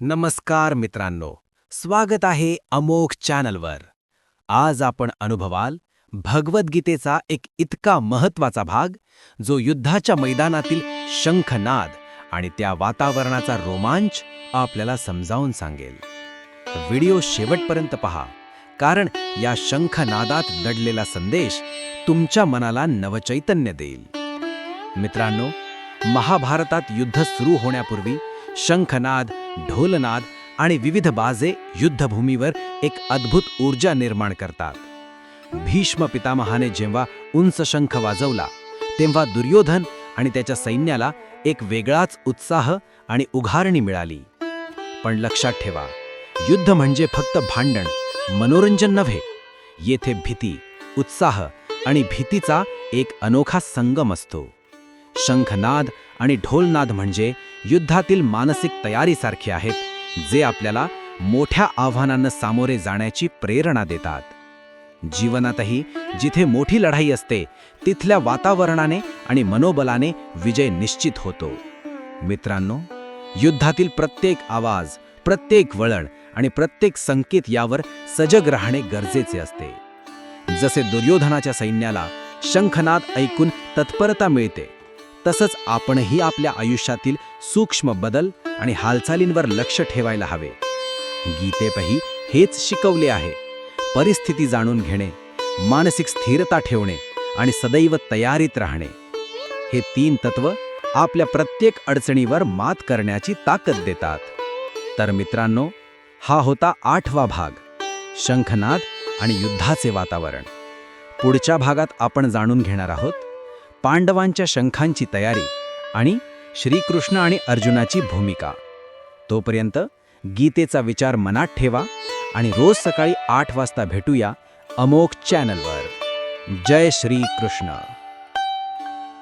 नमस्कार मित्रांनो, स्वागत आहे अमोघ चॅनलवर. आज आपण अनुभवाल भगवद्गीतेचा एक इतका महत्त्वाचा भाग, जो युद्धाच्या मैदानातील शंखनाद आणि त्या वातावरणाचा रोमांच आपल्याला समजावून सांगेल. व्हिडिओ शेवटपर्यंत पहा, कारण या शंखनादात दडलेला संदेश तुमच्या मनाला नवचैतन्य देईल. मित्रांनो, महाभारतात युद्ध सुरू होण्यापूर्वी शंखनाद, ढोलनाद आणि विविध बाजे युद्धभूमीवर एक अद्भुत ऊर्जा निर्माण करतात. भीष्म पितामहाने जेव्हा उंच शंख वाजवला, तेव्हा दुर्योधन आणि त्याच्या सैन्याला एक वेगळाच उत्साह आणि उभारणी मिळाली. पण लक्षात ठेवा, युद्ध म्हणजे फक्त भांडण, मनोरंजन नव्हे. येथे भीती, उत्साह आणि भीतीचा एक अनोखा संगम असतो. शंखनाद आणि ढोलनाद म्हणजे युद्धातील मानसिक तयारीसारखे आहेत, जे आपल्याला मोठ्या आव्हानांना सामोरे जाण्याची प्रेरणा देतात. जीवनातही जिथे मोठी लढाई असते, तिथल्या वातावरणाने आणि मनोबलाने विजय निश्चित होतो. मित्रांनो, युद्धातील प्रत्येक आवाज, प्रत्येक वळण आणि प्रत्येक संकेत यावर सजग राहणे गरजेचे असते. जसे दुर्योधनाच्या सैन्याला शंखनाद ऐकून तत्परता मिळते, तसंच आपणही आपल्या आयुष्यातील सूक्ष्म बदल आणि हालचालींवर लक्ष ठेवायला हवे. गीतेतही हेच शिकवले आहे. परिस्थिती जाणून घेणे, मानसिक स्थिरता ठेवणे आणि सदैव तयारीत राहणे, हे 3 तत्व आपल्या प्रत्येक अडचणीवर मात करण्याची ताकद देतात. तर मित्रांनो, हा होता 8वा भाग, शंखनाद आणि युद्धाचे वातावरण. पुढच्या भागात आपण जाणून घेणार आहोत पांडवांच्या शंखांची तयारी आणि श्रीकृष्ण आणि अर्जुनाची भूमिका. तोपर्यंत गीतेचा विचार मनात ठेवा आणि रोज सकाळी 8 वाजता भेटूया अमोघ चॅनलवर. जय श्री कृष्ण.